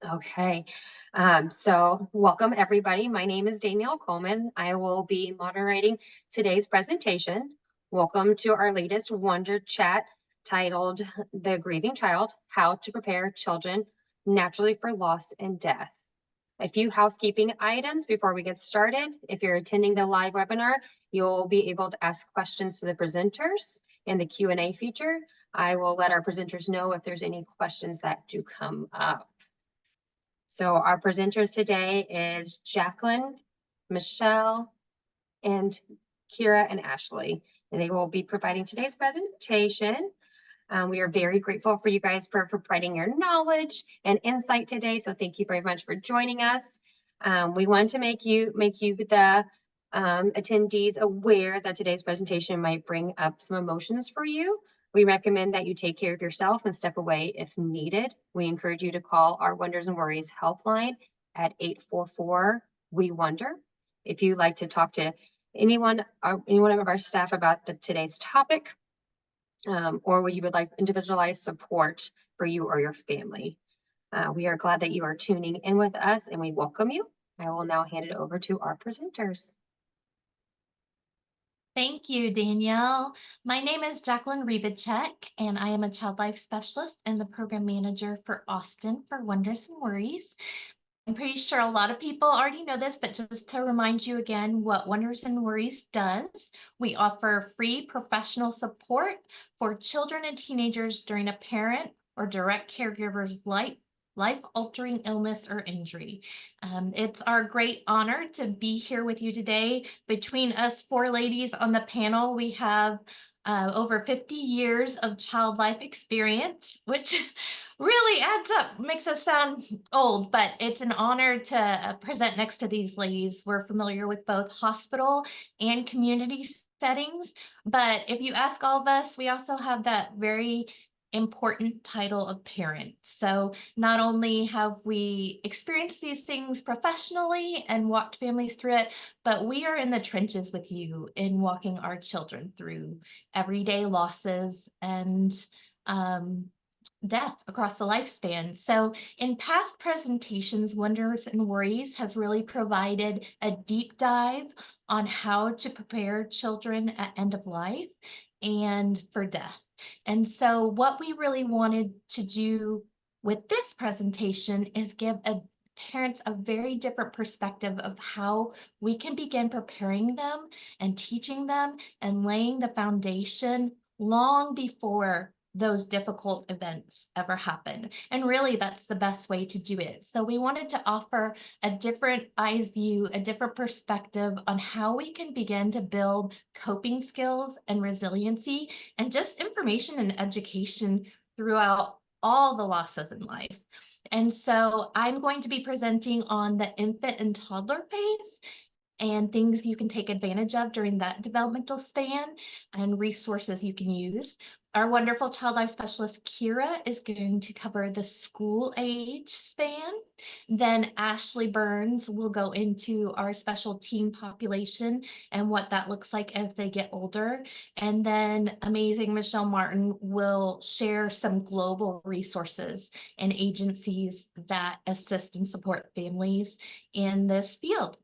Okay, so welcome everybody. My name is Danielle Coleman. I will be moderating today's presentation. Welcome to our latest Wonder Chat titled The Grieving Child, How to Prepare Children Naturally for Loss and Death. A few housekeeping items before we get started. If you're attending the live webinar, you'll be able to ask questions to the presenters in the Q&A feature. I will let our presenters know if there's any questions that do come up. So our presenters today is Jacqueline, Michelle, and Kira and Ashley, and they will be providing today's presentation. We are very grateful for you guys for providing your knowledge and insight today. So thank you very much for joining us. We want to make you the attendees aware that today's presentation might bring up some emotions for you. We recommend that you take care of yourself and step away if needed. We encourage you to call our Wonders and Worries helpline at 844-WE-WONDER. If you'd like to talk to anyone of our staff about today's topic, or you would like individualized support for you or your family. We are glad that you are tuning in with us and we welcome you. I will now hand it over to our presenters. Thank you, Danielle. My name is Jacqueline Ribacek, and I am a child life specialist and the program manager for Austin for Wonders and Worries. I'm pretty sure a lot of people already know this, but just to remind you again what Wonders and Worries does, we offer free professional support for children and teenagers during a parent or direct caregiver's life-altering illness or injury. It's our great honor to be here with you today. Between us four ladies on the panel, we have over 50 years of child life experience, which really adds up, makes us sound old, but it's an honor to present next to these ladies. We're familiar with both hospital and community settings, but if you ask all of us, we also have that very important title of parent. So not only have we experienced these things professionally and walked families through it, but we are in the trenches with you in walking our children through everyday losses and death across the lifespan. So in past presentations, Wonders and Worries has really provided a deep dive on how to prepare children at end of life and for death. And so what we really wanted to do with this presentation is give parents a very different perspective of how we can begin preparing them and teaching them and laying the foundation long before those difficult events ever happen. And really, that's the best way to do it. So we wanted to offer a different eyes view, a different perspective on how we can begin to build coping skills and resiliency and just information and education throughout all the losses in life. And so I'm going to be presenting on the infant and toddler phase and things you can take advantage of during that developmental span and resources you can use. Our wonderful child life specialist, Kira, is going to cover the school age span. Then Ashley Burns will go into our special teen population and what that looks like as they get older. And then amazing Michelle Martin will share some global resources and agencies that assist and support families in this field.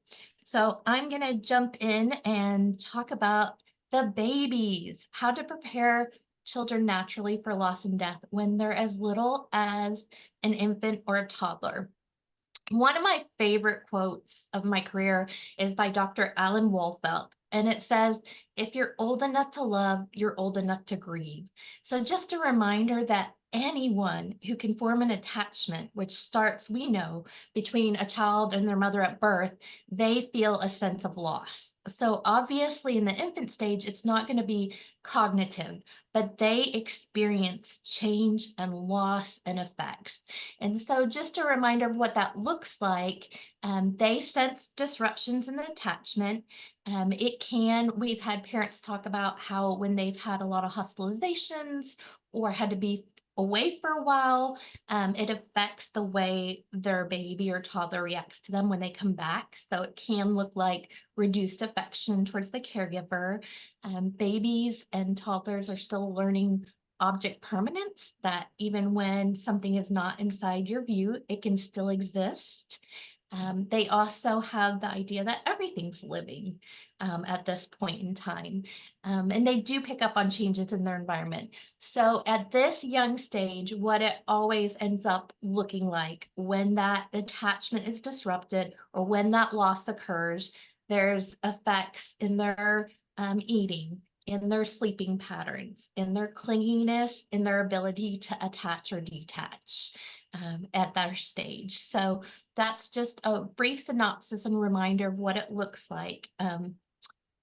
So I'm going to jump in and talk about the babies, how to prepare children naturally for loss and death when they're as little as an infant or a toddler. One of my favorite quotes of my career is by Dr. Alan Wolfelt, and it says, "If you're old enough to love, you're old enough to grieve." So just a reminder that anyone who can form an attachment, which starts, we know, between a child and their mother at birth, they feel a sense of loss. So obviously in the infant stage, it's not going to be cognitive, but they experience change and loss and effects. And so just a reminder of what that looks like, they sense disruptions in the attachment. We've had parents talk about how when they've had a lot of hospitalizations or had to be away for a while, it affects the way their baby or toddler reacts to them when they come back. So it can look like reduced affection towards the caregiver. Babies and toddlers are still learning object permanence, that even when something is not inside your view, it can still exist. They also have the idea that everything's living at this point in time. And they do pick up on changes in their environment. So at this young stage, what it always ends up looking like when that attachment is disrupted or when that loss occurs, there's effects in their eating, in their sleeping patterns, in their clinginess, in their ability to attach or detach at their stage. So that's just a brief synopsis and reminder of what it looks like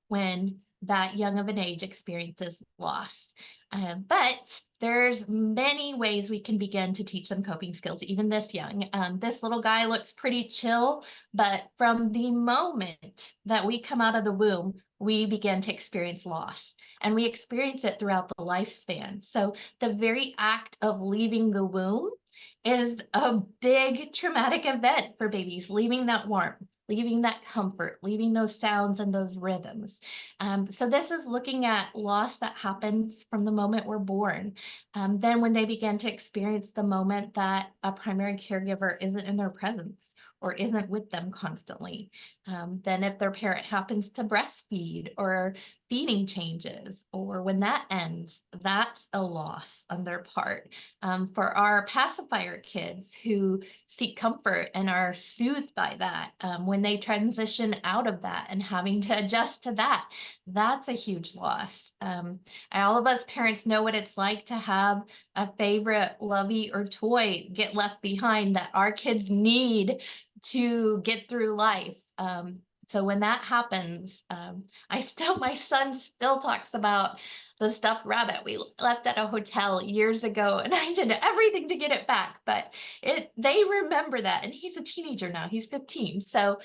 when that young of an age experiences loss. But there's many ways we can begin to teach them coping skills, even this young. This little guy looks pretty chill, but from the moment that we come out of the womb, we begin to experience loss, and we experience it throughout the lifespan. So the very act of leaving the womb is a big traumatic event for babies, leaving that warmth, leaving that comfort, leaving those sounds and those rhythms. So this is looking at loss that happens from the moment we're born. Then when they begin to experience the moment that a primary caregiver isn't in their presence or isn't with them constantly. Then if their parent happens to breastfeed or feeding changes, or when that ends, that's a loss on their part. For our pacifier kids who seek comfort and are soothed by that, when they transition out of that and having to adjust to that, that's a huge loss. All of us parents know what it's like to have a favorite lovey or toy get left behind that our kids need to get through life. So when that happens, my son still talks about the stuffed rabbit we left at a hotel years ago, and I did everything to get it back, but they remember that, and he's a teenager now, he's 15. So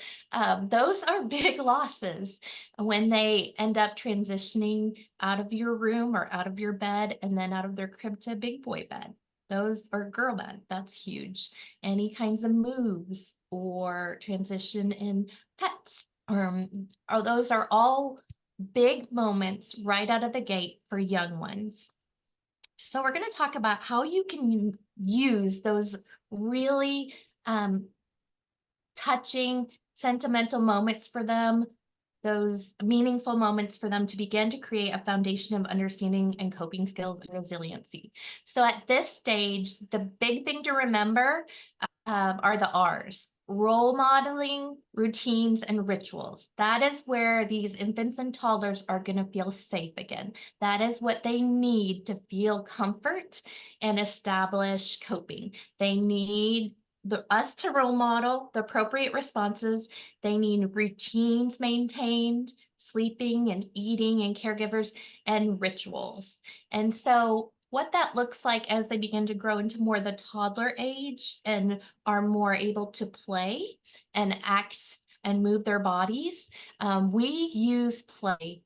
those are big losses when they end up transitioning out of your room or out of your bed and then out of their crib to big boy bed. Those or girl bed, that's huge. Any kinds of moves or transition in pets. Those are all big moments right out of the gate for young ones. So we're going to talk about how you can use those really touching, sentimental moments for them, those meaningful moments for them to begin to create a foundation of understanding and coping skills and resiliency. So at this stage, the big thing to remember are the R's: role modeling, routines, and rituals. That is where these infants and toddlers are going to feel safe again. That is what they need to feel comfort and establish coping. They need us to role model the appropriate responses. They need routines maintained, sleeping and eating and caregivers, and rituals. And so what that looks like as they begin to grow into more the toddler age and are more able to play and act and move their bodies, we use play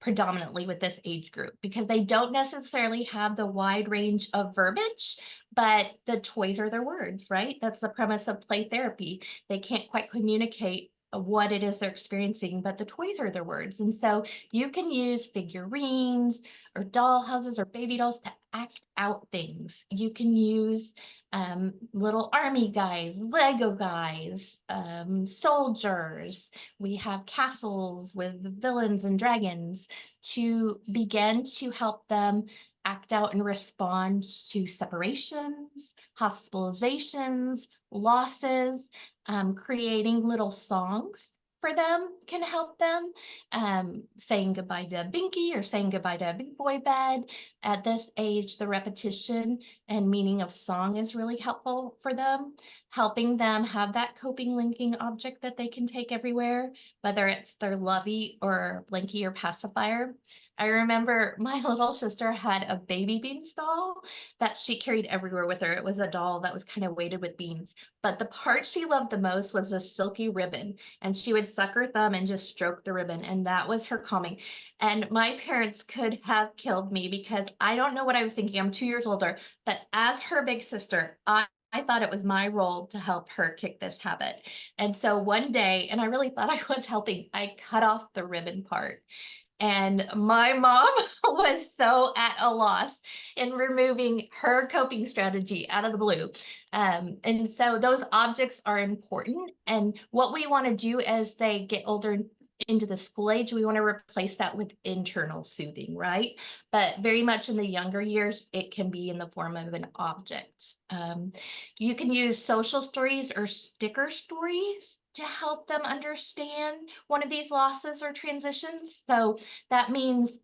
predominantly with this age group because they don't necessarily have the wide range of verbiage, but the toys are their words, right? That's the premise of play therapy. They can't quite communicate what it is they're experiencing, but the toys are their words. And so you can use figurines or doll houses or baby dolls to act out things. You can use little army guys, Lego guys, soldiers. We have castles with villains and dragons to begin to help them act out and respond to separations, hospitalizations, losses. Creating little songs for them can help them. Saying goodbye to Binky or saying goodbye to a big boy bed. At this age, the repetition and meaning of song is really helpful for them, helping them have that coping linking object that they can take everywhere, whether it's their lovey or blankie or pacifier. I remember my little sister had a baby beans doll that she carried everywhere with her. It was a doll that was kind of weighted with beans, but the part she loved the most was the silky ribbon, and she would suck her thumb and just stroke the ribbon, and that was her calming. And my parents could have killed me because I don't know what I was thinking. I'm 2 years older, but as her big sister, I thought it was my role to help her kick this habit. And so one day, and I really thought I was helping, I cut off the ribbon part. And my mom was so at a loss in removing her coping strategy out of the blue. And so those objects are important. And what we want to do as they get older into the school age, we want to replace that with internal soothing, right? But very much in the younger years, it can be in the form of an object. You can use social stories or sticker stories to help them understand one of these losses or transitions. So that means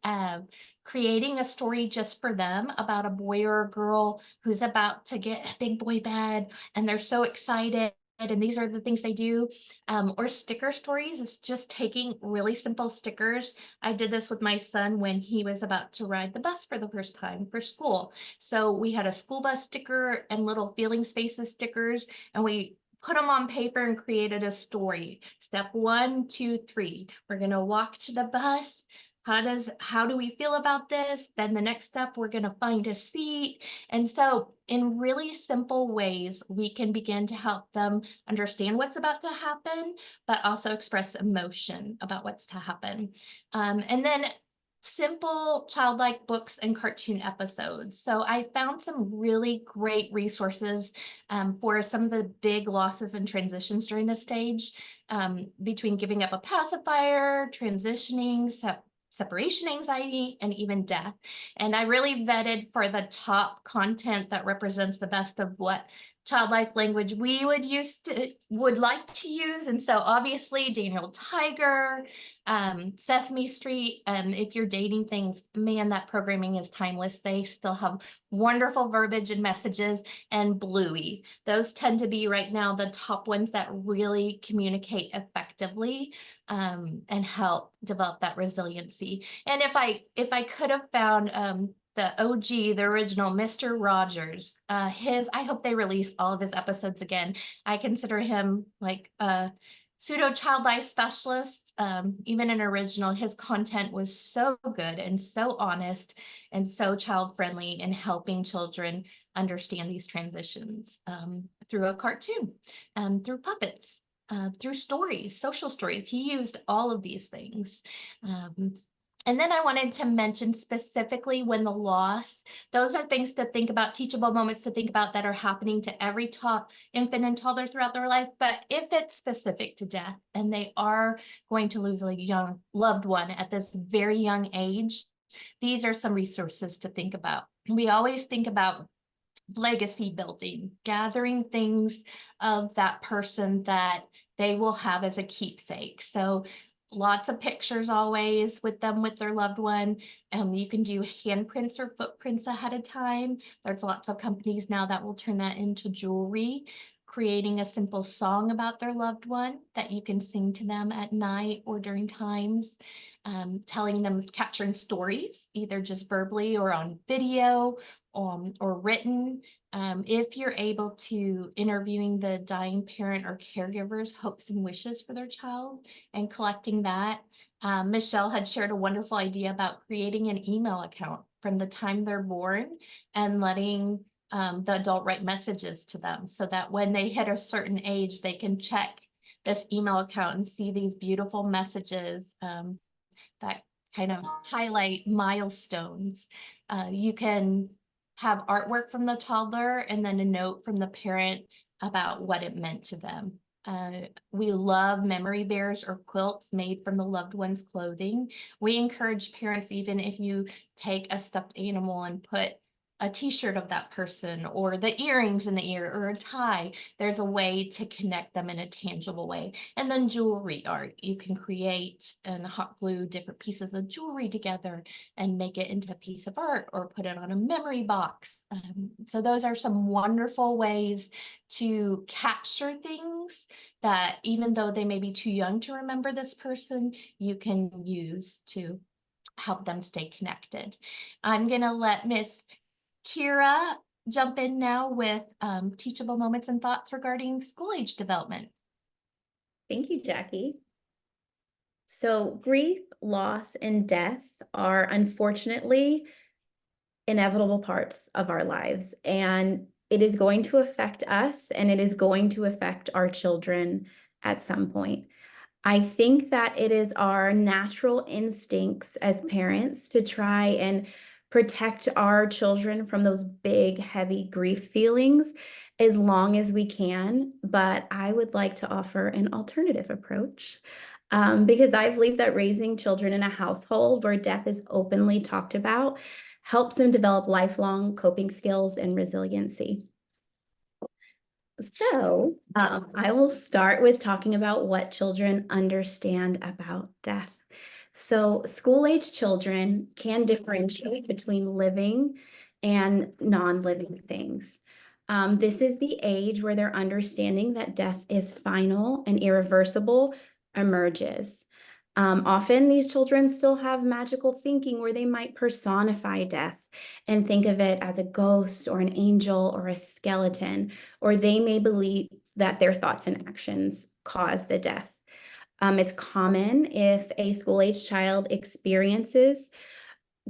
creating a story just for them about a boy or a girl who's about to get a big boy bed and they're so excited. And these are the things they do. Or sticker stories is just taking really simple stickers. I did this with my son when he was about to ride the bus for the first time for school. So we had a school bus sticker and little feeling spaces stickers, and we put them on paper and created a story. Step 1, 2, 3. We're going to walk to the bus. How do we feel about this? Then the next step, we're going to find a seat. And so in really simple ways, we can begin to help them understand what's about to happen, but also express emotion about what's to happen. And then simple childlike books and cartoon episodes. So I found some really great resources for some of the big losses and transitions during this stage, between giving up a pacifier, transitioning, separation anxiety, and even death. And I really vetted for the top content that represents the best of what child life language we would like to use. And so obviously Daniel Tiger, Sesame Street, if you're dating things, man, that programming is timeless. They still have wonderful verbiage and messages. And Bluey, those tend to be right now the top ones that really communicate effectively, and help develop that resiliency. And if I could have found the OG, the original Mr. Rogers, I hope they release all of his episodes again. I consider him like a pseudo child life specialist. Even in original, his content was so good and so honest and so child friendly in helping children understand these transitions, through a cartoon, through puppets, through stories, social stories. He used all of these things. And then I wanted to mention specifically when the loss, those are things to think about, teachable moments to think about that are happening to every infant and toddler throughout their life. But if it's specific to death and they are going to lose a young loved one at this very young age, these are some resources to think about. We always think about legacy building, gathering things of that person that they will have as a keepsake. So lots of pictures always with them with their loved one. You can do handprints or footprints ahead of time. There's lots of companies now that will turn that into jewelry, creating a simple song about their loved one that you can sing to them at night or during times, telling them, capturing stories, either just verbally or on video, or written. If you're able to, interviewing the dying parent or caregiver's hopes and wishes for their child and collecting that. Michelle had shared a wonderful idea about creating an email account from the time they're born and letting the adult write messages to them so that when they hit a certain age, they can check this email account and see these beautiful messages, that kind of highlight milestones. You can have artwork from the toddler and then a note from the parent about what it meant to them. We love memory bears or quilts made from the loved one's clothing. We encourage parents, even if you take a stuffed animal and put a t-shirt of that person or the earrings in the ear or a tie, there's a way to connect them in a tangible way. And then jewelry art, you can create and hot glue different pieces of jewelry together and make it into a piece of art or put it on a memory box. So those are some wonderful ways to capture things that, even though they may be too young to remember this person, you can use to help them stay connected. I'm going to let Miss Kira jump in now with teachable moments and thoughts regarding school age development. Thank you, Jackie. So grief, loss, and death are unfortunately inevitable parts of our lives, and it is going to affect us and it is going to affect our children at some point. I think that it is our natural instincts as parents to try and protect our children from those big, heavy grief feelings as long as we can. But I would like to offer an alternative approach, because I believe that raising children in a household where death is openly talked about helps them develop lifelong coping skills and resiliency. So I will start with talking about what children understand about death. So school-age children can differentiate between living and non-living things. This is the age where their understanding that death is final and irreversible emerges. Often these children still have magical thinking where they might personify death and think of it as a ghost or an angel or a skeleton, or they may believe that their thoughts and actions cause the death. It's common if a school-age child experiences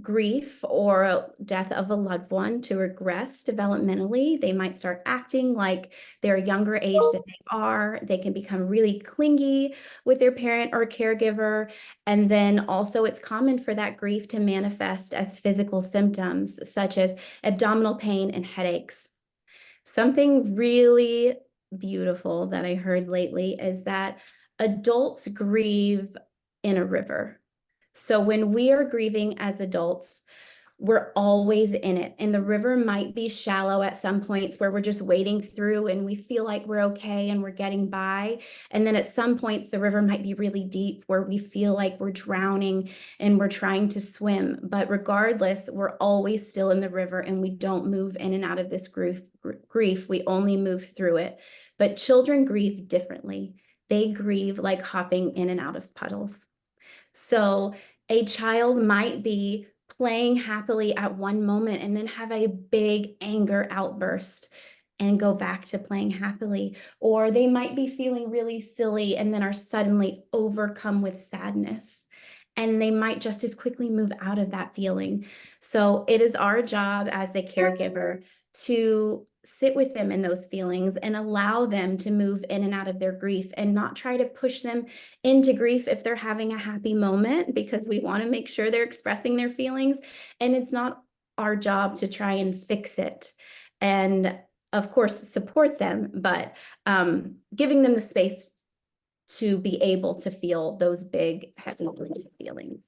grief or death of a loved one to regress developmentally. They might start acting like they're a younger age than they are. They can become really clingy with their parent or caregiver. And then also it's common for that grief to manifest as physical symptoms such as abdominal pain and headaches. Something really beautiful that I heard lately is that adults grieve in a river. So when we are grieving as adults, we're always in it. And the river might be shallow at some points where we're just wading through and we feel like we're okay and we're getting by. And then at some points, the river might be really deep where we feel like we're drowning and we're trying to swim. But regardless, we're always still in the river and we don't move in and out of this grief. We only move through it. But children grieve differently. They grieve like hopping in and out of puddles. So a child might be playing happily at one moment and then have a big anger outburst and go back to playing happily. Or they might be feeling really silly and then are suddenly overcome with sadness. And they might just as quickly move out of that feeling. So it is our job as the caregiver to sit with them in those feelings and allow them to move in and out of their grief and not try to push them into grief if they're having a happy moment, because we want to make sure they're expressing their feelings. And it's not our job to try and fix it. And of course, support them, but giving them the space to be able to feel those big, heavy feelings.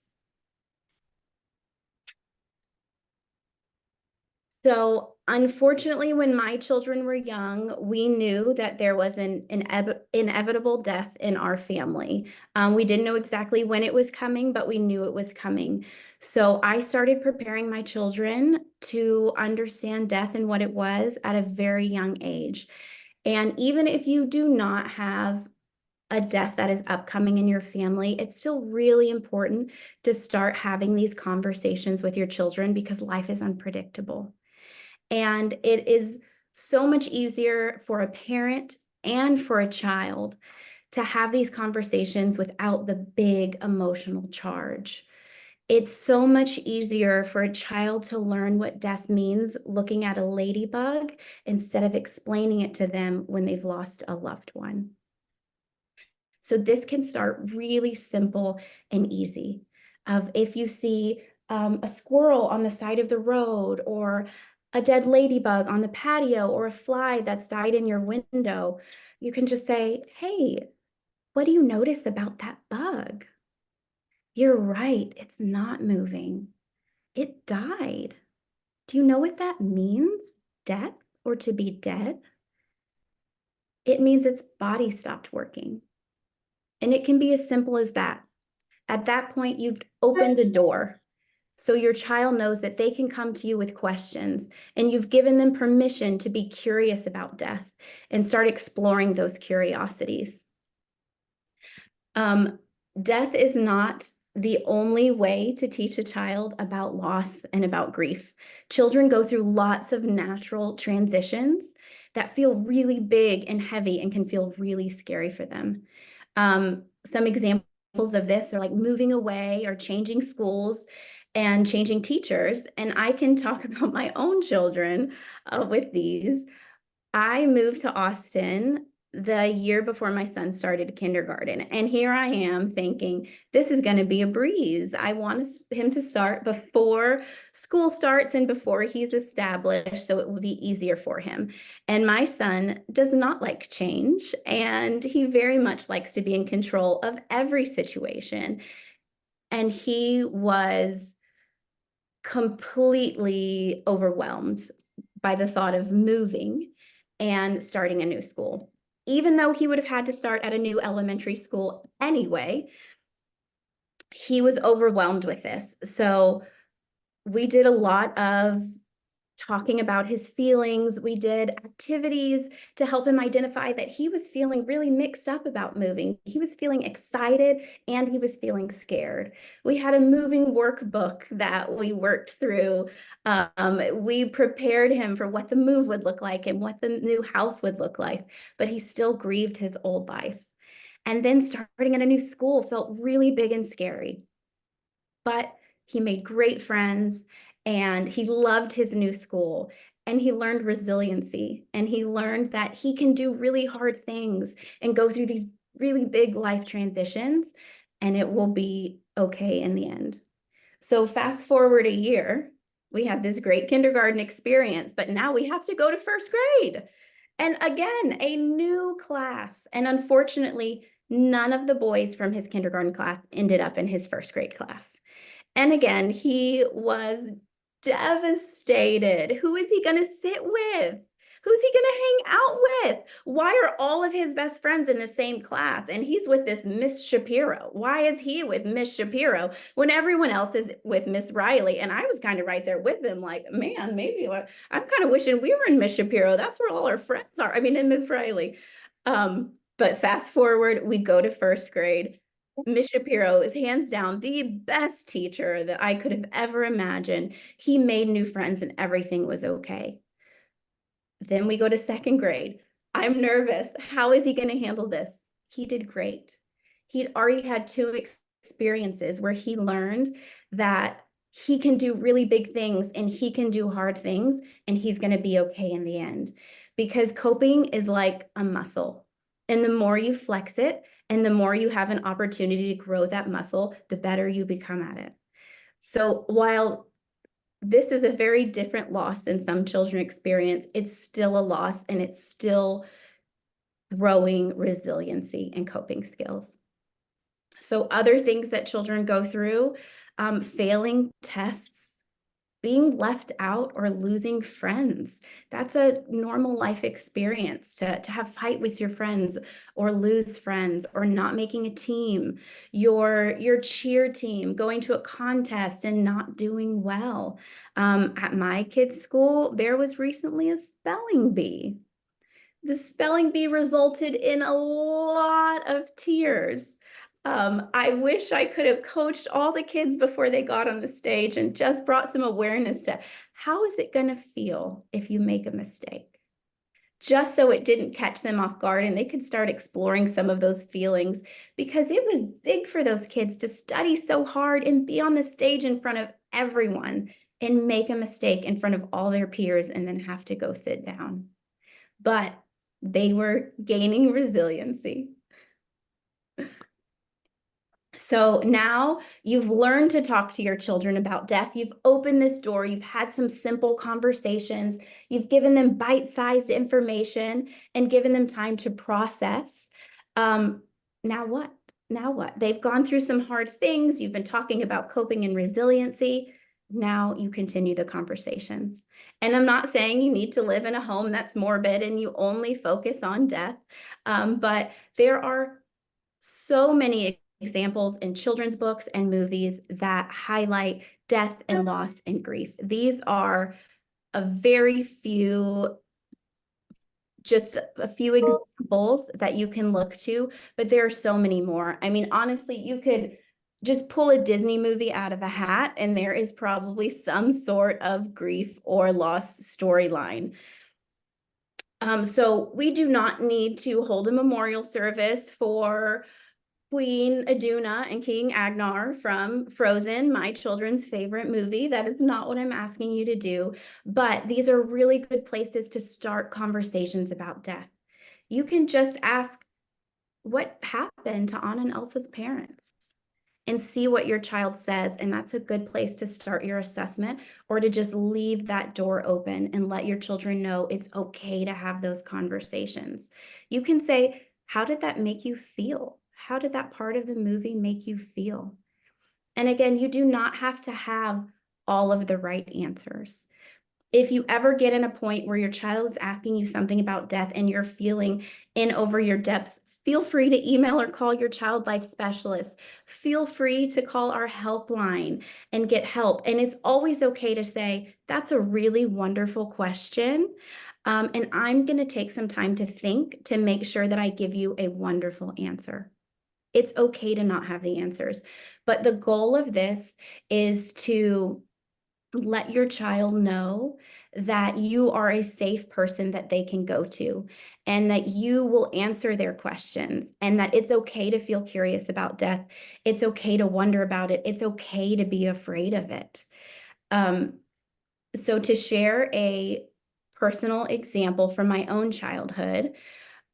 So unfortunately, when my children were young, we knew that there was an inevitable death in our family. We didn't know exactly when it was coming, but we knew it was coming. So I started preparing my children to understand death and what it was at a very young age. And even if you do not have a death that is upcoming in your family, it's still really important to start having these conversations with your children because life is unpredictable. And it is so much easier for a parent and for a child to have these conversations without the big emotional charge. It's so much easier for a child to learn what death means looking at a ladybug instead of explaining it to them when they've lost a loved one. So this can start really simple and easy. If you see a squirrel on the side of the road or a dead ladybug on the patio or a fly that's died in your window, you can just say, hey, what do you notice about that bug? You're right, it's not moving. It died. Do you know what that means? Death or to be dead? It means its body stopped working. And it can be as simple as that. At that point, you've opened a door. So your child knows that they can come to you with questions and you've given them permission to be curious about death and start exploring those curiosities. Death is not the only way to teach a child about loss and about grief. Children go through lots of natural transitions that feel really big and heavy and can feel really scary for them. Some examples of this are like moving away or changing schools and changing teachers. And I can talk about my own children with these. I moved to Austin the year before my son started kindergarten. And here I am thinking, this is going to be a breeze. I want him to start before school starts and before he's established, so it will be easier for him. And my son does not like change, and he very much likes to be in control of every situation. And he was completely overwhelmed by the thought of moving and starting a new school. Even though he would have had to start at a new elementary school anyway, he was overwhelmed with this. So we did a lot of talking about his feelings. We did activities to help him identify that he was feeling really mixed up about moving. He was feeling excited and he was feeling scared. We had a moving workbook that we worked through. We prepared him for what the move would look like and what the new house would look like, but he still grieved his old life. And then starting at a new school felt really big and scary. But he made great friends and he loved his new school, and he learned resiliency, and he learned that he can do really hard things and go through these really big life transitions, and it will be okay in the end. So fast forward a year, we had this great kindergarten experience, but now we have to go to first grade. And again, a new class. And unfortunately, none of the boys from his kindergarten class ended up in his first grade class. And again, he was devastated. Who is he going to sit with? Who's he going to hang out with? Why are all of his best friends in the same class? And he's with this Miss Shapiro. Why is he with Miss Shapiro when everyone else is with Miss Riley? And I was kind of right there with him, like, man, maybe I'm kind of wishing we were in Miss Shapiro. That's where all our friends are. I mean, in Miss Riley. But fast forward, we go to first grade. Miss Shapiro is hands down the best teacher that I could have ever imagined. He made new friends and everything was okay. Then we go to second grade. I'm nervous. How is he going to handle this? He did great. He'd already had two experiences where he learned that he can do really big things and he can do hard things, and he's going to be okay in the end. Because coping is like a muscle. And the more you flex it and the more you have an opportunity to grow that muscle, the better you become at it. So while this is a very different loss than some children experience, it's still a loss, and it's still growing resiliency and coping skills. So other things that children go through, failing tests, being left out, or losing friends. That's a normal life experience, to have fight with your friends or lose friends or not making a team, your cheer team going to a contest and not doing well. At my kids' school, there was recently a spelling bee. The spelling bee resulted in a lot of tears. I wish I could have coached all the kids before they got on the stage and just brought some awareness to how is it going to feel if you make a mistake, just so it didn't catch them off guard and they could start exploring some of those feelings, because it was big for those kids to study so hard and be on the stage in front of everyone and make a mistake in front of all their peers and then have to go sit down. But they were gaining resiliency. So now you've learned to talk to your children about death. You've opened this door. You've had some simple conversations. You've given them bite-sized information and given them time to process. Now what? Now what? They've gone through some hard things. You've been talking about coping and resiliency. Now you continue the conversations. And I'm not saying you need to live in a home that's morbid and you only focus on death, but there are so many examples in children's books and movies that highlight death and loss and grief. These are just a few examples that you can look to, but there are so many more. I mean, honestly, you could just pull a Disney movie out of a hat and there is probably some sort of grief or loss storyline. So we do not need to hold a memorial service for Queen Iduna and King Agnar from Frozen, my children's favorite movie. That is not what I'm asking you to do, but these are really good places to start conversations about death. You can just ask, what happened to Anna and Elsa's parents? And see what your child says. And that's a good place to start your assessment, or to just leave that door open and let your children know it's okay to have those conversations. You can say, how did that make you feel? How did that part of the movie make you feel? And again, you do not have to have all of the right answers. If you ever get in a point where your child is asking you something about death and you're feeling in over your depths, feel free to email or call your child life specialist. Feel free to call our helpline and get help. And it's always okay to say, that's a really wonderful question. And I'm going to take some time to think to make sure that I give you a wonderful answer. It's okay to not have the answers. But the goal of this is to let your child know that you are a safe person that they can go to, and that you will answer their questions, and that it's okay to feel curious about death. It's okay to wonder about it. It's okay to be afraid of it. So to share a personal example from my own childhood,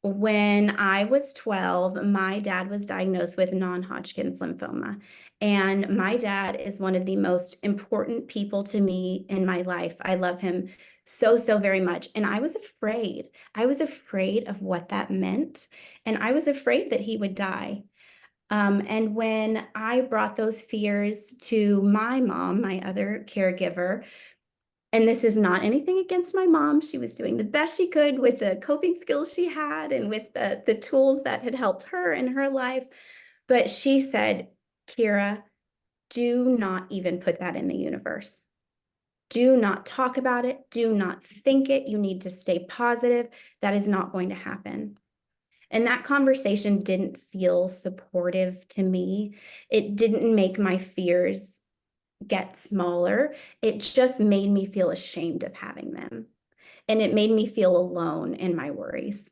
when I was 12, my dad was diagnosed with non-Hodgkin's lymphoma. And my dad is one of the most important people to me in my life. I love him so, so very much. And I was afraid. I was afraid of what that meant. And I was afraid that he would die. And when I brought those fears to my mom, my other caregiver, and this is not anything against my mom. She was doing the best she could with the coping skills she had and with the tools that had helped her in her life. But she said, Kira, do not even put that in the universe. Do not talk about it. Do not think it. You need to stay positive. That is not going to happen. And that conversation didn't feel supportive to me. It didn't make my fears get smaller. It just made me feel ashamed of having them. And it made me feel alone in my worries.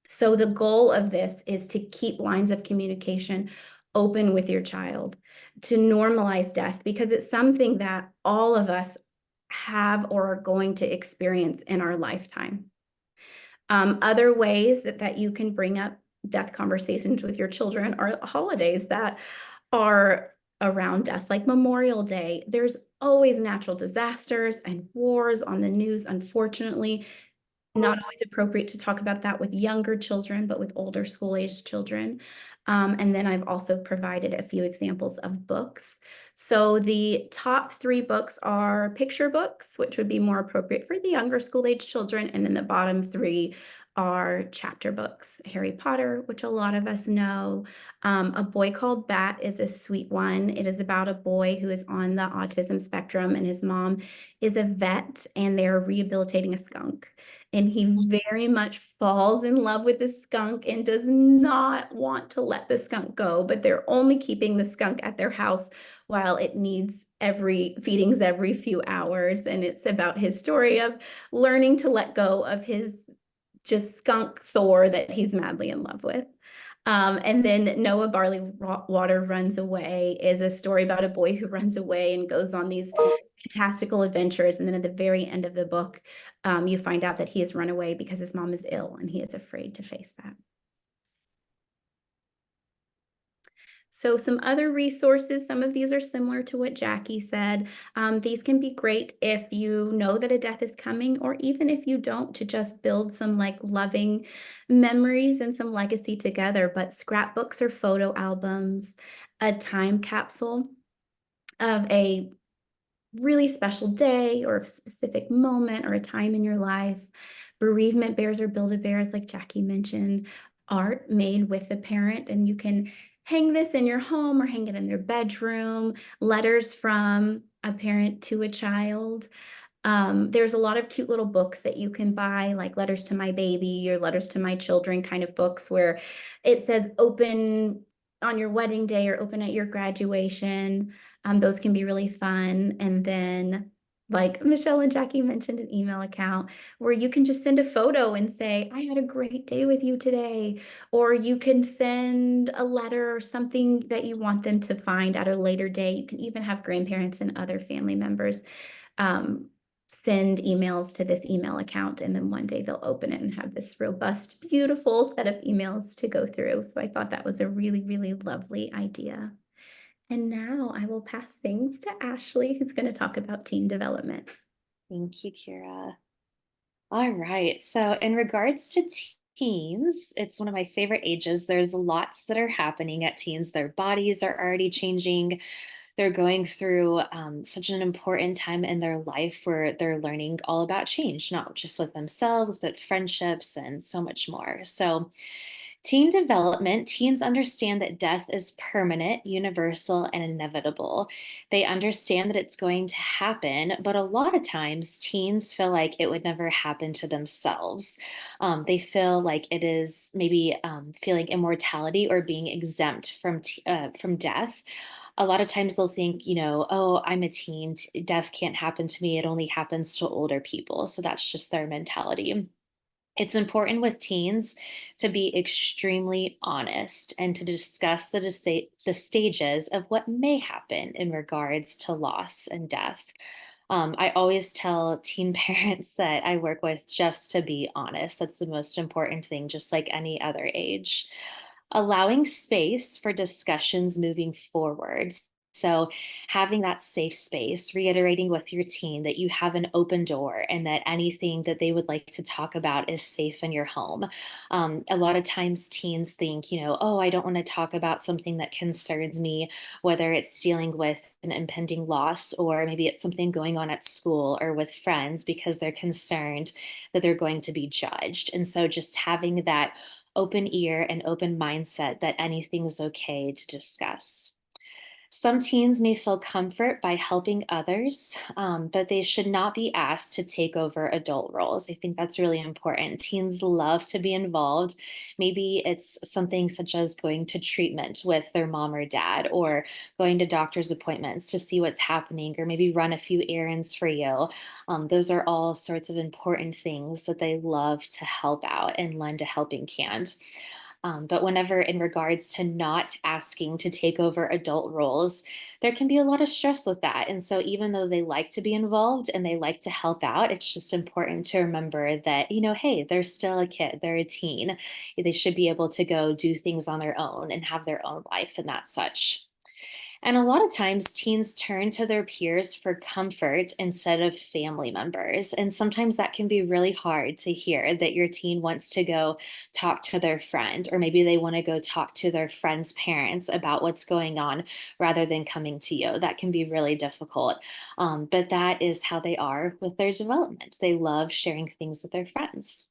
So the goal of this is to keep lines of communication open with your child, to normalize death, because it's something that all of us have or are going to experience in our lifetime. Other ways that you can bring up death conversations with your children are holidays that are around death, like Memorial Day. There's always natural disasters and wars on the news, unfortunately. Not always appropriate to talk about that with younger children, but with older school-aged children. And then I've also provided a few examples of books. So the top 3 books are picture books, which would be more appropriate for the younger school-aged children. And then the bottom 3 are chapter books. Harry Potter, which a lot of us know. A Boy Called Bat is a sweet one. It is about a boy who is on the autism spectrum, and his mom is a vet, and they're rehabilitating a skunk. And he very much falls in love with the skunk and does not want to let the skunk go, but they're only keeping the skunk at their house while it needs feedings every few hours. And it's about his story of learning to let go of his just skunk Thor that he's madly in love with. And then Noah Barley Water Runs Away is a story about a boy who runs away and goes on these fantastical adventures. And then at the very end of the book, you find out that he has run away because his mom is ill and he is afraid to face that. So some other resources, some of these are similar to what Jackie said. These can be great if you know that a death is coming, or even if you don't, to just build some like loving memories and some legacy together. But scrapbooks or photo albums, a time capsule of a really special day or a specific moment or a time in your life, bereavement bears or Build-A-Bears, like Jackie mentioned, art made with the parent, and you can hang this in your home or hang it in their bedroom, letters from a parent to a child. There's a lot of cute little books that you can buy, like Letters to My Baby or Letters to My Children kind of books, where it says open on your wedding day or open at your graduation. Those can be really fun. And then, like Michelle and Jackie mentioned, an email account where you can just send a photo and say, I had a great day with you today. Or you can send a letter or something that you want them to find at a later date. You can even have grandparents and other family members send emails to this email account, and then one day they'll open it and have this robust, beautiful set of emails to go through. So I thought that was a really, really lovely idea. And now I will pass things to Ashley, who's going to talk about teen development. Thank you, Kira. All right. So, in regards to teens, it's one of my favorite ages. There's lots that are happening at teens. Their bodies are already changing. They're going through such an important time in their life where they're learning all about change, not just with themselves, but friendships and so much more. So, teen development, teens understand that death is permanent, universal, and inevitable. They understand that it's going to happen, but a lot of times teens feel like it would never happen to themselves. They feel like it is maybe feeling immortality or being exempt from death. A lot of times they'll think, oh, I'm a teen, death can't happen to me. It only happens to older people. So that's just their mentality. It's important with teens to be extremely honest and to discuss the stages of what may happen in regards to loss and death. I always tell teen parents that I work with just to be honest. That's the most important thing, just like any other age. Allowing space for discussions moving forwards. So, having that safe space, reiterating with your teen that you have an open door and that anything that they would like to talk about is safe in your home. A lot of times, teens think, oh, I don't want to talk about something that concerns me, whether it's dealing with an impending loss or maybe it's something going on at school or with friends because they're concerned that they're going to be judged. And so, just having that open ear and open mindset that anything's okay to discuss. Some teens may feel comfort by helping others, but they should not be asked to take over adult roles. I think that's really important. Teens love to be involved. Maybe it's something such as going to treatment with their mom or dad, or going to doctor's appointments to see what's happening, or maybe run a few errands for you. Those are all sorts of important things that they love to help out and lend a helping hand. But whenever in regards to not asking to take over adult roles, there can be a lot of stress with that. And so even though they like to be involved and they like to help out, it's just important to remember that, hey, they're still a kid, they're a teen. They should be able to go do things on their own and have their own life and that such. And a lot of times teens turn to their peers for comfort instead of family members. And sometimes that can be really hard to hear that your teen wants to go talk to their friend, or maybe they want to go talk to their friend's parents about what's going on rather than coming to you. That can be really difficult. But that is how they are with their development. They love sharing things with their friends.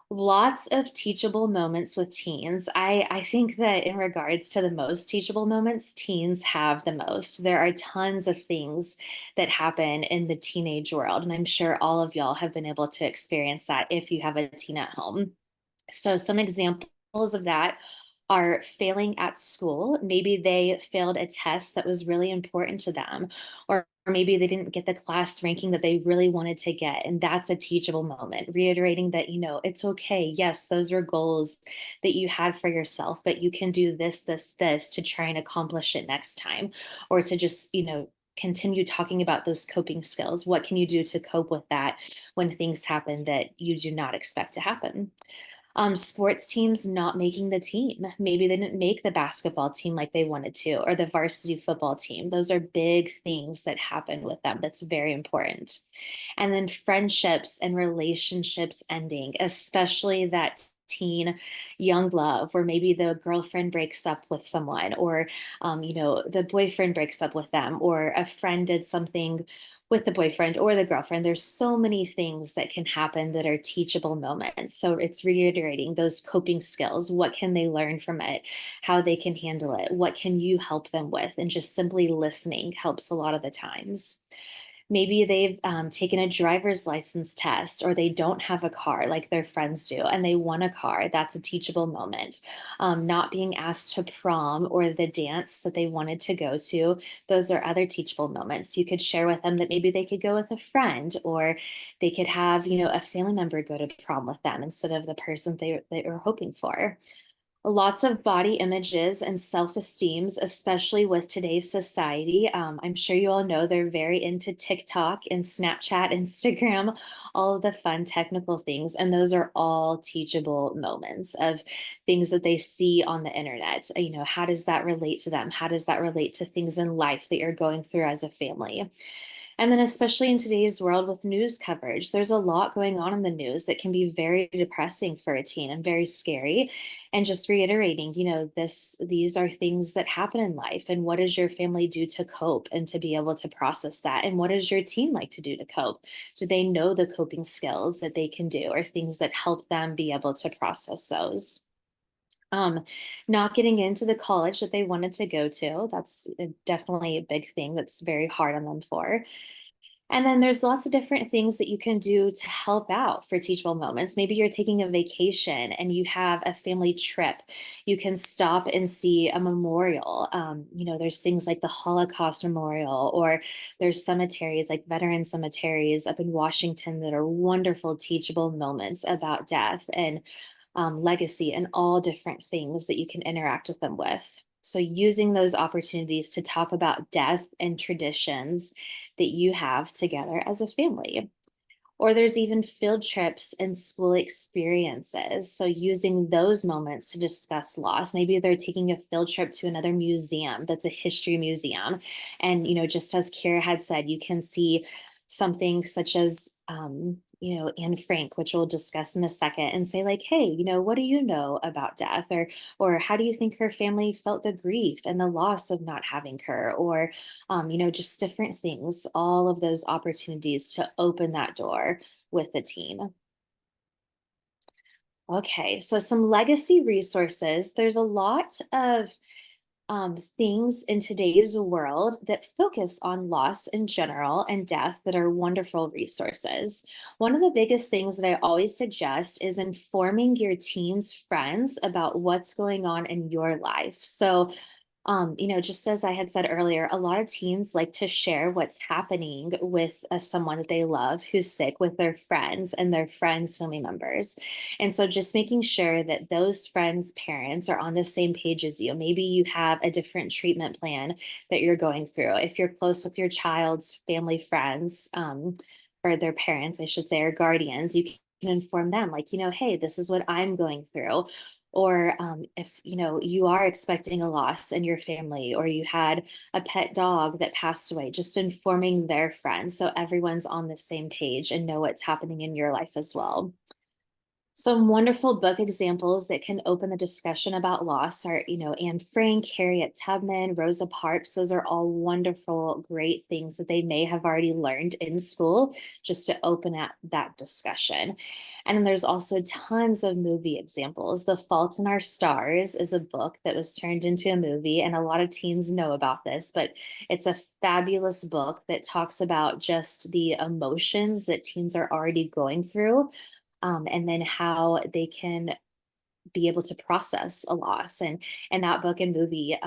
Lots of teachable moments with teens. I think that in regards to the most teachable moments, teens have the most. There are tons of things that happen in the teenage world, and I'm sure all of y'all have been able to experience that if you have a teen at home. So, some examples of that are failing at school. Maybe they failed a test that was really important to them, or maybe they didn't get the class ranking that they really wanted to get. And that's a teachable moment, reiterating that, it's okay. Yes, those are goals that you had for yourself, but you can do this to try and accomplish it next time, or to just, continue talking about those coping skills. What can you do to cope with that when things happen that you do not expect to happen? Sports teams not making the team. Maybe they didn't make the basketball team like they wanted to, or the varsity football team. Those are big things that happen with them. That's very important. And then friendships and relationships ending, especially that teen young love, where maybe the girlfriend breaks up with someone, or the boyfriend breaks up with them, or a friend did something with the boyfriend or the girlfriend. There's so many things that can happen that are teachable moments. So it's reiterating those coping skills. What can they learn from it? How they can handle it? What can you help them with? And just simply listening helps a lot of the times. Maybe they've taken a driver's license test, or they don't have a car like their friends do and they want a car. That's a teachable moment. Not being asked to prom or the dance that they wanted to go to. Those are other teachable moments. You could share with them that maybe they could go with a friend, or they could have, a family member go to prom with them instead of the person they were hoping for. Lots of body images and self-esteems, especially with today's society. I'm sure you all know they're very into TikTok and Snapchat, Instagram, all of the fun technical things. And those are all teachable moments of things that they see on the internet. How does that relate to them? How does that relate to things in life that you're going through as a family? And then, especially in today's world with news coverage, there's a lot going on in the news that can be very depressing for a teen and very scary. And just reiterating, these are things that happen in life. And what does your family do to cope and to be able to process that? And what does your teen like to do to cope? Do they know the coping skills that they can do or things that help them be able to process those? Um, Not getting into the college that they wanted to go to. That's definitely a big thing that's very hard on them for. And then there's lots of different things that you can do to help out for teachable moments. Maybe you're taking a vacation and you have a family trip. You can stop and see a memorial. There's things like the Holocaust Memorial, or there's cemeteries like veteran cemeteries up in Washington that are wonderful teachable moments about death and legacy and all different things that you can interact with them with. So, using those opportunities to talk about death and traditions that you have together as a family. Or there's even field trips and school experiences. So, using those moments to discuss loss. Maybe they're taking a field trip to another museum that's a history museum. And, just as Kira had said, you can see something such as, Anne Frank, which we'll discuss in a second, and say, like, hey, what do you know about death? Or how do you think her family felt the grief and the loss of not having her? Or, just different things, all of those opportunities to open that door with the teen. Okay, so some legacy resources. There's a lot of things in today's world that focus on loss in general and death that are wonderful resources. One of the biggest things that I always suggest is informing your teens' friends about what's going on in your life. So, just as I had said earlier, a lot of teens like to share what's happening with someone that they love who's sick with their friends and their friends' family members. And so just making sure that those friends' parents are on the same page as you. Maybe you have a different treatment plan that you're going through. If you're close with your child's family friends, or their parents, I should say, or guardians, you can inform them, like, hey, this is what I'm going through. Or if you are expecting a loss in your family, or you had a pet dog that passed away, just informing their friends so everyone's on the same page and know what's happening in your life as well. Some wonderful book examples that can open the discussion about loss are, Anne Frank, Harriet Tubman, Rosa Parks. Those are all wonderful, great things that they may have already learned in school just to open up that discussion. And then there's also tons of movie examples. The Fault in Our Stars is a book that was turned into a movie, and a lot of teens know about this, but it's a fabulous book that talks about just the emotions that teens are already going through, and then how they can be able to process a loss. And that book and movie,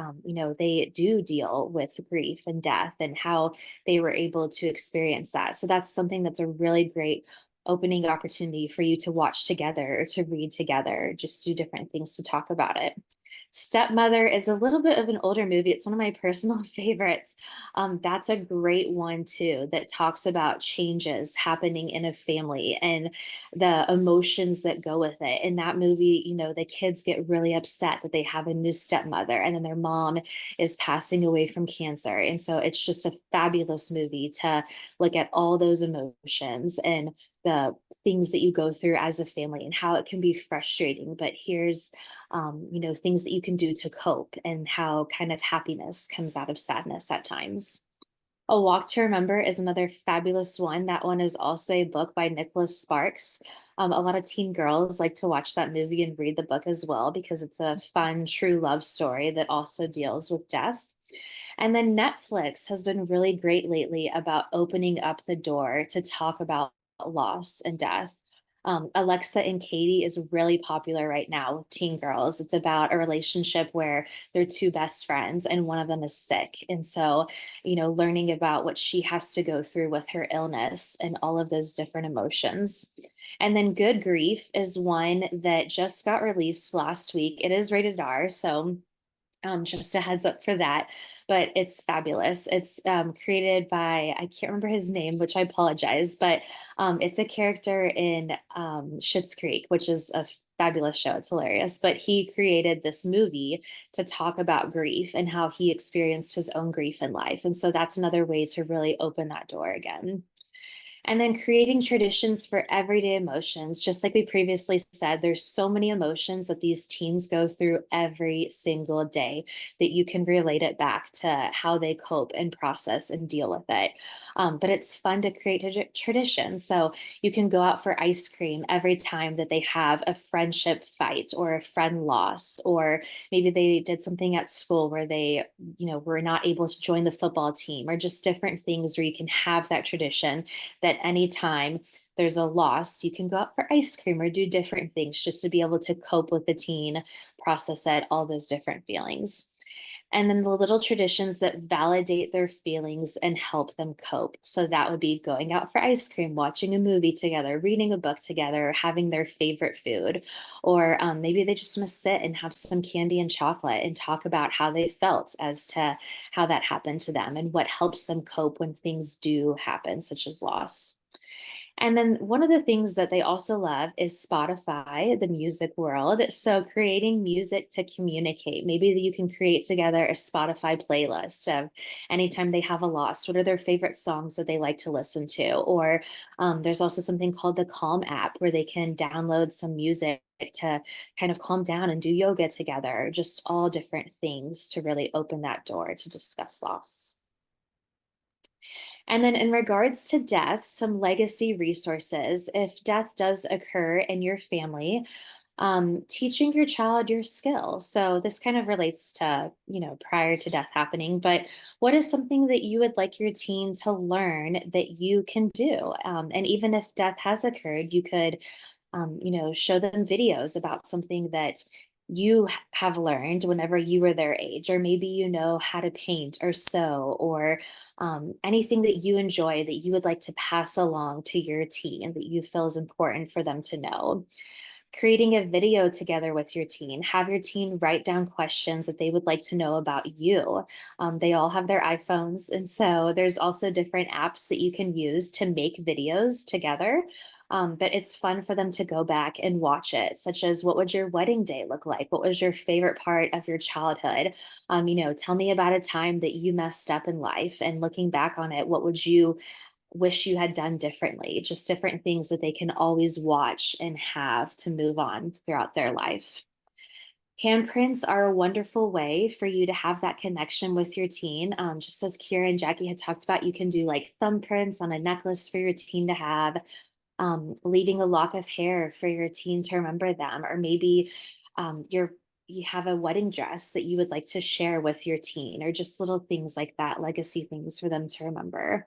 they do deal with grief and death and how they were able to experience that. So that's something that's a really great opening opportunity for you to watch together or to read together, just do different things to talk about it. Stepmother is a little bit of an older movie. It's one of my personal favorites. That's a great one too, that talks about changes happening in a family and the emotions that go with it. In that movie, the kids get really upset that they have a new stepmother and then their mom is passing away from cancer. And so it's just a fabulous movie to look at all those emotions and the things that you go through as a family and how it can be frustrating. But here's things that you can do to cope and how kind of happiness comes out of sadness at times. A Walk to Remember is another fabulous one. That one is also a book by Nicholas Sparks. A lot of teen girls like to watch that movie and read the book as well because it's a fun, true love story that also deals with death. And then Netflix has been really great lately about opening up the door to talk about loss and death. Alexa and Katie is really popular right now with teen girls. It's about a relationship where they're two best friends and one of them is sick. And so, learning about what she has to go through with her illness and all of those different emotions. And then Good Grief is one that just got released last week. It is rated R, so just a heads up for that, but it's fabulous. It's created by, I can't remember his name, which I apologize, but it's a character in Schitt's Creek, which is a fabulous show. It's hilarious. But he created this movie to talk about grief and how he experienced his own grief in life. And so that's another way to really open that door again. And then creating traditions for everyday emotions. Just like we previously said, there's so many emotions that these teens go through every single day that you can relate it back to how they cope and process and deal with it. But it's fun to create traditions. So you can go out for ice cream every time that they have a friendship fight or a friend loss, or maybe they did something at school where they, were not able to join the football team, or just different things where you can have that tradition that anytime there's a loss, you can go out for ice cream or do different things just to be able to cope with the teen, process it, all those different feelings. And then the little traditions that validate their feelings and help them cope. So that would be going out for ice cream, watching a movie together, reading a book together, having their favorite food. Or maybe they just want to sit and have some candy and chocolate and talk about how they felt as to how that happened to them and what helps them cope when things do happen, such as loss. And then one of the things that they also love is Spotify, the music world. So creating music to communicate. Maybe you can create together a Spotify playlist of anytime they have a loss, what are their favorite songs that they like to listen to? Or there's also something called the Calm app where they can download some music to kind of calm down and do yoga together, just all different things to really open that door to discuss loss. And then in regards to death, some legacy resources. If death does occur in your family, teaching your child your skill. So this kind of relates to, prior to death happening, but what is something that you would like your teen to learn that you can do? And even if death has occurred, you could show them videos about something that you have learned whenever you were their age, or maybe how to paint or sew, or anything that you enjoy that you would like to pass along to your teen that you feel is important for them to know. Creating a video together with your teen. Have your teen write down questions that they would like to know about you. They all have their iPhones, and so there's also different apps that you can use to make videos together. But it's fun for them to go back and watch it, such as what would your wedding day look like? What was your favorite part of your childhood? Tell me about a time that you messed up in life, and looking back on it, what would you wish you had done differently? Just different things that they can always watch and have to move on throughout their life. Handprints are a wonderful way for you to have that connection with your teen. Just as Kira and Jackie had talked about, you can do like thumbprints on a necklace for your teen to have, leaving a lock of hair for your teen to remember them, or maybe you have a wedding dress that you would like to share with your teen, or just little things like that, legacy things for them to remember.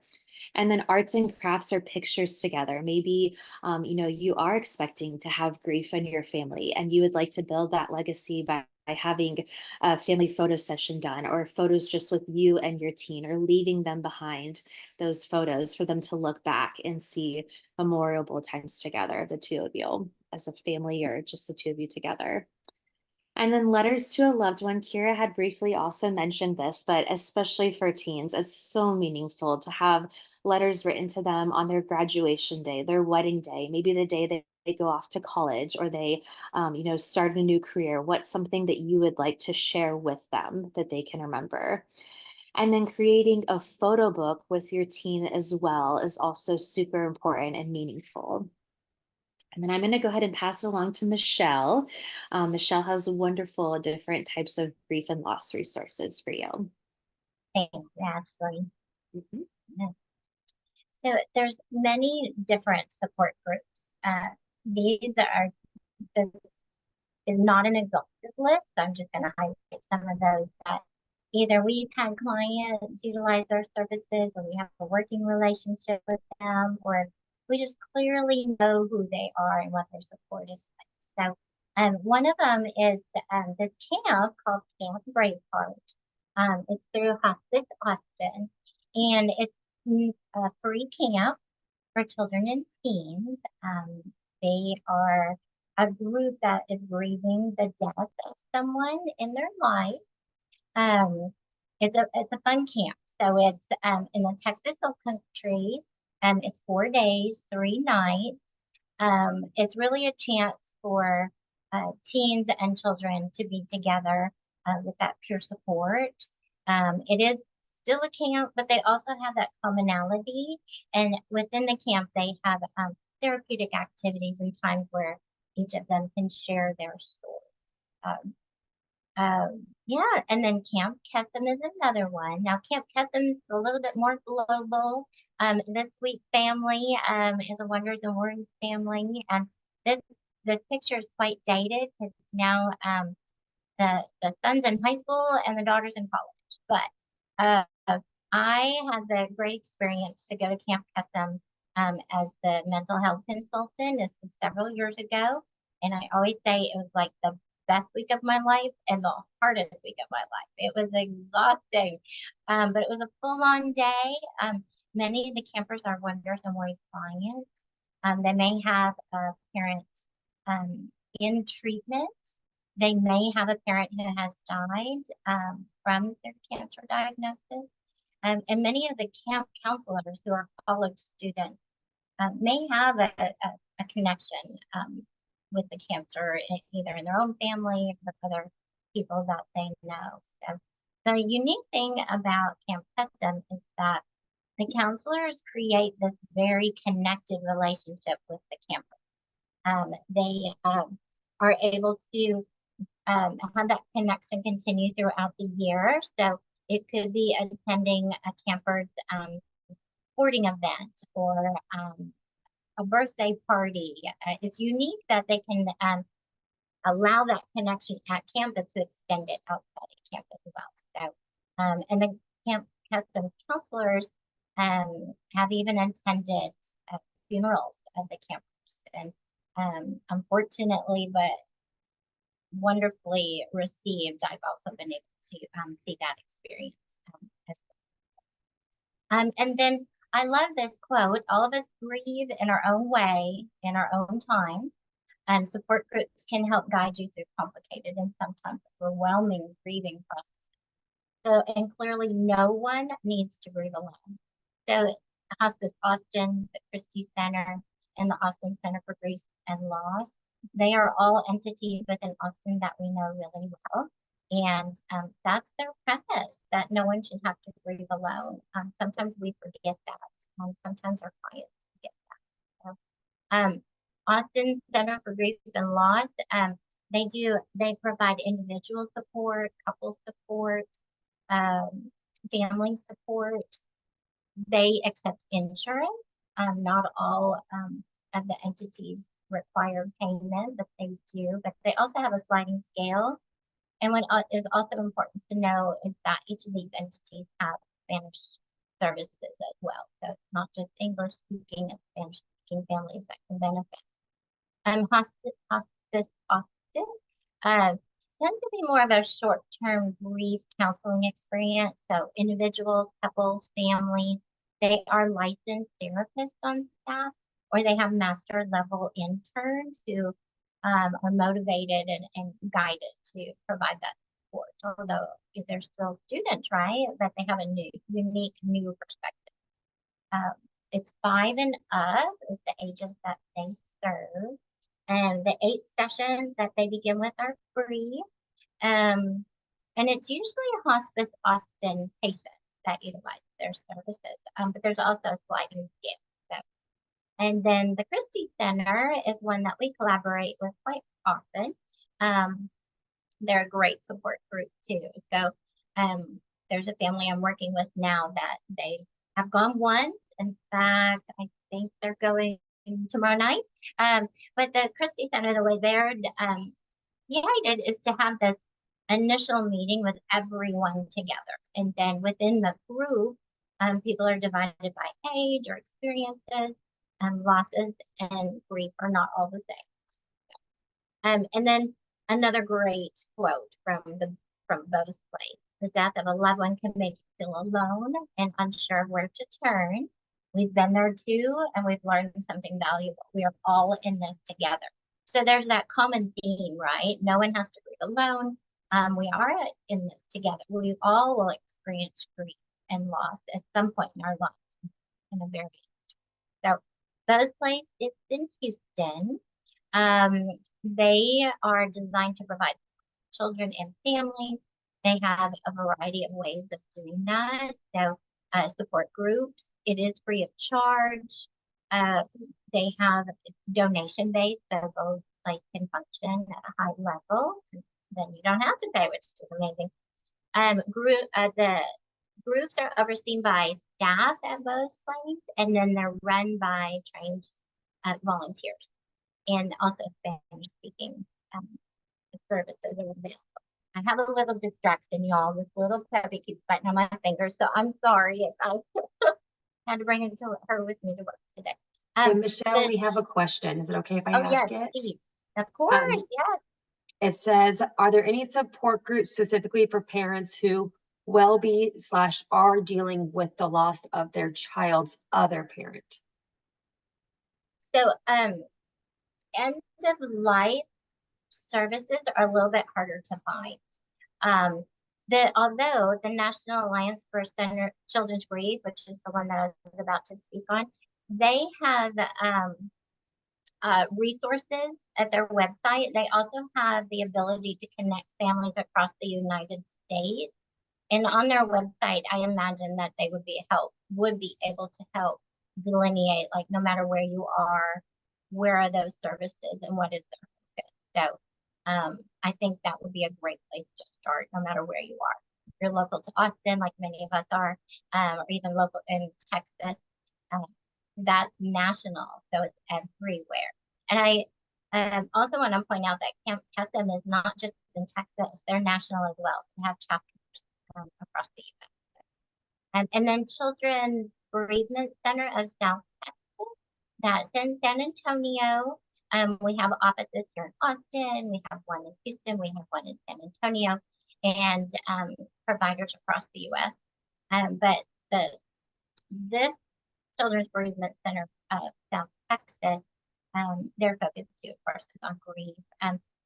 And then arts and crafts or pictures together. Maybe, you are expecting to have grief in your family and you would like to build that legacy by having a family photo session done, or photos just with you and your teen, or leaving them behind those photos for them to look back and see memorable times together, the two of you as a family, or just the two of you together. And then letters to a loved one. Kira had briefly also mentioned this, but especially for teens, it's so meaningful to have letters written to them on their graduation day, their wedding day, maybe the day they go off to college, or they, start a new career. What's something that you would like to share with them that they can remember? And then creating a photo book with your teen as well is also super important and meaningful. And then I'm going to go ahead and pass it along to Michelle. Michelle has wonderful different types of grief and loss resources for you. Thank you, Ashley. Mhm. Yeah. So there's many different support groups. These are, this is not an exhaustive list. I'm just going to highlight some of those that either we've had clients utilize our services, or we have a working relationship with them, or we just clearly know who they are and what their support is like. So one of them is this camp called Camp Braveheart. It's through Hospice Austin, and it's a free camp for children and teens. They are a group that is grieving the death of someone in their life. Um, it's a fun camp. So it's in the Texas Hill Country. It's 4 days, 3 nights. It's really a chance for teens and children to be together with that peer support. It is still a camp, but they also have that commonality. And within the camp, they have therapeutic activities and times where each of them can share their story. Um, yeah, and then Camp Custom is another one. Now, Camp Custom is a little bit more global. This sweet family is a Wonders and Worries family, and this this picture is quite dated because now the son's in high school and the daughter's in college. But I had the great experience to go to Camp Custom as the mental health consultant. This was several years ago, and I always say it was like the best week of my life and the hardest week of my life. It was exhausting, but it was a full-on day. Many of the campers are Wonders and Worries clients. They may have a parent in treatment. They may have a parent who has died from their cancer diagnosis. And many of the camp counselors who are college students may have a connection with the cancer, either in their own family or with other people that they know. So the unique thing about Camp Custom is that the counselors create this very connected relationship with the campers. They are able to have that connection continue throughout the year. So it could be attending a camper's sporting event or a birthday party. It's unique that they can allow that connection at campus to extend it outside of campus as well. So, and the Camp Custom counselors have even attended funerals of the campers, and unfortunately, but wonderfully received, I've also been able to see that experience as well. And then I love this quote: all of us grieve in our own way, in our own time, and support groups can help guide you through complicated and sometimes overwhelming grieving processes. So, and clearly no one needs to grieve alone. So Hospice Austin, the Christie Center, and the Austin Center for Grief and Loss, they are all entities within Austin that we know really well. And that's their premise, that no one should have to grieve alone. Sometimes we forget that. Sometimes our clients forget that. So, Austin Center for Grief and Loss, they provide individual support, couple support, family support. They accept insurance. Not all of the entities require payment, but they do. But they also have a sliding scale. And what is also important to know is that each of these entities have Spanish services as well. So it's not just English speaking, it's Spanish speaking families that can benefit. Hospice Austin tend to be more of a short-term grief counseling experience. So individuals, couples, families, they are licensed therapists on staff, or they have master level interns who are motivated and guided to provide that support. Although they're still students, right? But they have a unique perspective. It's 5 and up is the ages that they serve. And the 8 sessions that they begin with are free. And it's usually a Hospice Austin patient that utilize their services. But there's also a sliding scale. So. And then the Christie Center is one that we collaborate with quite often. They're a great support group too. So there's a family I'm working with now that they have gone once. In fact, I think they're going tomorrow night. But the Christie Center, the way they're united is to have this initial meeting with everyone together. And then within the group, people are divided by age or experiences. Losses and grief are not all the same. And then another great quote from Bo's Place: the death of a loved one can make you feel alone and unsure of where to turn. We've been there too, and we've learned something valuable. We are all in this together. So there's that common theme, right? No one has to grieve alone. We are in this together. We all will experience grief and loss at some point in our lives in a very so those place is in Houston. They are designed to provide children and families. They have a variety of ways of doing that. So support groups. It is free of charge. Uh, they have donation based, so those like can function at a high level. So then you don't have to pay, which is amazing. The groups are overseen by staff at both places, and then they're run by trained volunteers and also Spanish speaking um, services are available. I have a little distraction, y'all. This little puppy keeps biting on my finger, so I'm sorry if I had to bring her with me to work today. Hey, Michelle, we have a question. Is it okay if I ask yes, it? please. Of course, yes. It says, are there any support groups specifically for parents who will be / are dealing with the loss of their child's other parent? So, end of life services are a little bit harder to find. Although the National Alliance for Children's Grief, which is the one that I was about to speak on, they have resources at their website. They also have the ability to connect families across the United States. And on their website, I imagine that they would be able to help delineate, like, no matter where you are, where are those services and what is their focus. So I think that would be a great place to start, no matter where you are. If you're local to Austin, like many of us are, or even local in Texas, that's national, so it's everywhere. And I also want to point out that Camp Kesem is not just in Texas; they're national as well. They have chapters across the U.S. And then Children's Bereavement Center of South Texas, that's in San Antonio. We have offices here in Austin. We have one in Houston. We have one in San Antonio, and providers across the U.S. But this Children's Bereavement Center of South Texas, their focus too, of course, is on grief.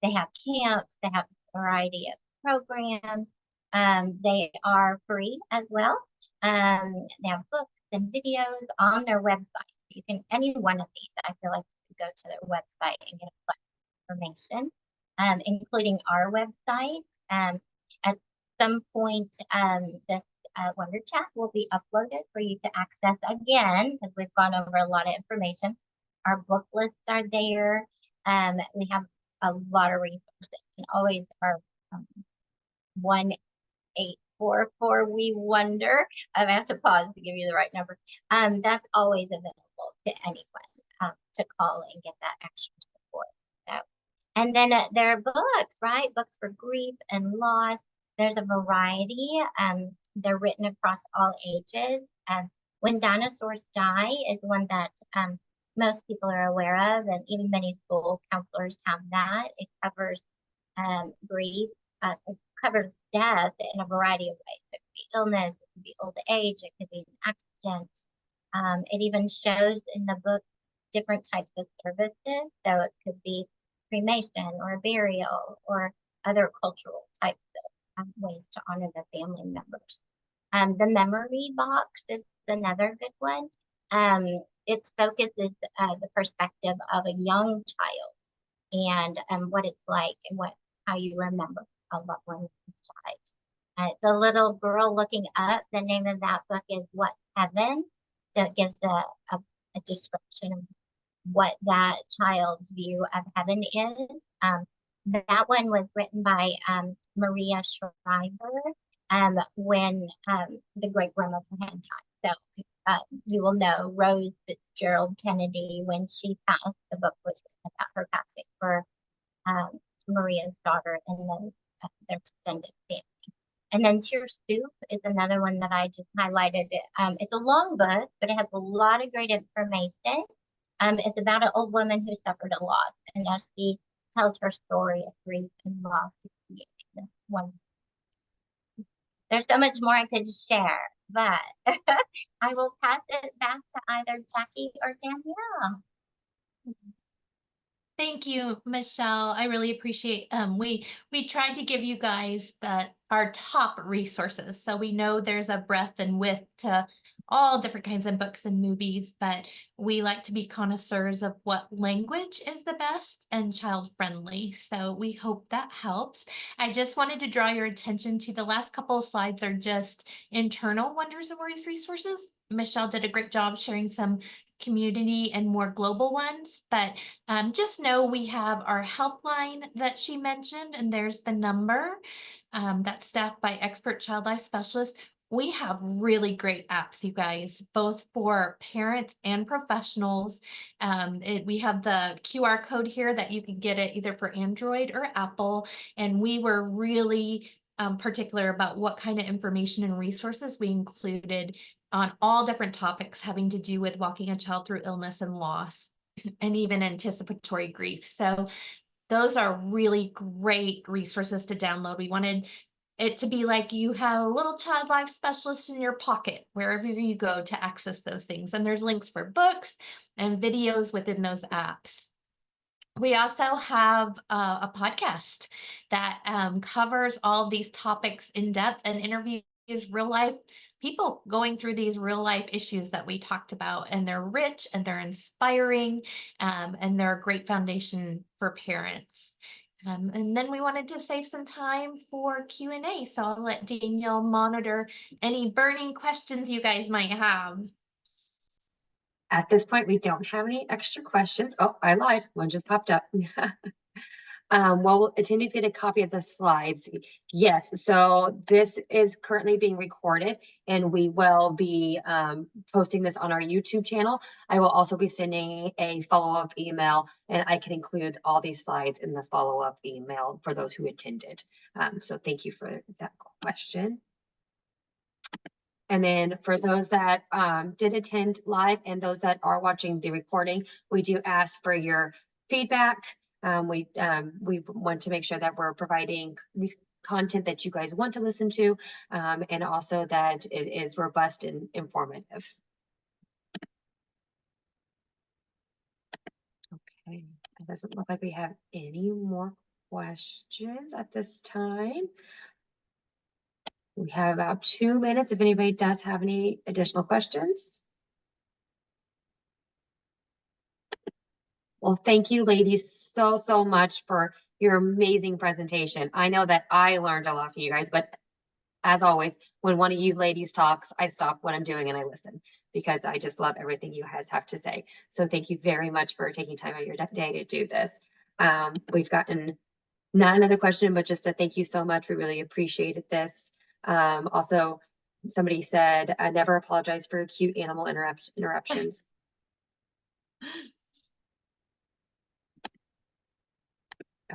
They have camps. They have a variety of programs. They are free as well. They have books and videos on their website. You can, any one of these, I feel like you can go to their website and get a information, including our website. At some point, this Wonder Chat will be uploaded for you to access again, because we've gone over a lot of information. Our book lists are there. We have a lot of resources, and always our 1-844 We Wonder. I have to pause to give you the right number. That's always available to anyone to call and get that extra support. So, and then there are books, right? Books for grief and loss. There's a variety. They're written across all ages. When Dinosaurs Die is one that most people are aware of, and even many school counselors have that. It covers grief. It covers death in a variety of ways. It could be illness, it could be old age, it could be an accident. It even shows in the book different types of services. So it could be cremation or burial or other cultural types of ways to honor the family members. The memory box is another good one. Its focus is the perspective of a young child and what it's like and how you remember a loved one who's died. The little girl looking up, the name of that book is What's Heaven? So it gives a description of what that child's view of heaven is. That one was written by Maria Shriver when the great grandmother had died. So you will know Rose Fitzgerald Kennedy, when she passed, the book was written about her passing for Maria's daughter and then their extended family. And then Tear Soup is another one that I just highlighted. It's a long book, but it has a lot of great information. It's about an old woman who suffered a loss, and as she tells her story of grief and loss. There's so much more I could share, but I will pass it back to either Jackie or Danielle. Thank you, Michelle. I really appreciate we tried to give you guys our top resources. So we know there's a breadth and width to all different kinds of books and movies, but we like to be connoisseurs of what language is the best and child friendly. So we hope that helps. I just wanted to draw your attention to the last couple of slides are just internal Wonders and Worries resources. Michelle did a great job sharing some community and more global ones, but just know we have our helpline that she mentioned, and there's the number that's staffed by expert child life specialists. We have really great apps, you guys, both for parents and professionals. We have the QR code here that you can get it either for Android or Apple, and we were really particular about what kind of information and resources we included on all different topics having to do with walking a child through illness and loss and even anticipatory grief. So those are really great resources to download. We wanted it to be like you have a little child life specialist in your pocket wherever you go to access those things. And there's links for books and videos within those apps. We also have a podcast that covers all these topics in depth and interviews real life people going through these real life issues that we talked about. And they're rich and they're inspiring and they're a great foundation for parents. And then we wanted to save some time for Q&A. So I'll let Danielle monitor any burning questions you guys might have. At this point, we don't have any extra questions. Oh, I lied. One just popped up. Well, attendees get a copy of the slides. Yes, so this is currently being recorded and we will be posting this on our YouTube channel. I will also be sending a follow-up email and I can include all these slides in the follow-up email for those who attended. So thank you for that question. And then for those that did attend live and those that are watching the recording, we do ask for your feedback. We want to make sure that we're providing content that you guys want to listen to, and also that it is robust and informative. Okay, it doesn't look like we have any more questions at this time. We have about 2 minutes if anybody does have any additional questions. Well, thank you ladies so much for your amazing presentation. I know that I learned a lot from you guys, but as always, when one of you ladies talks, I stop what I'm doing and I listen because I just love everything you guys have to say. So thank you very much for taking time out of your day to do this. We've gotten not another question, but just a thank you so much. We really appreciated this. Also, somebody said, I never apologize for cute animal interruptions.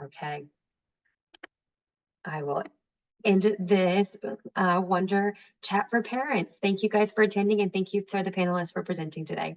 Okay. I will end this Wonder Chat for Parents. Thank you guys for attending and thank you for the panelists for presenting today.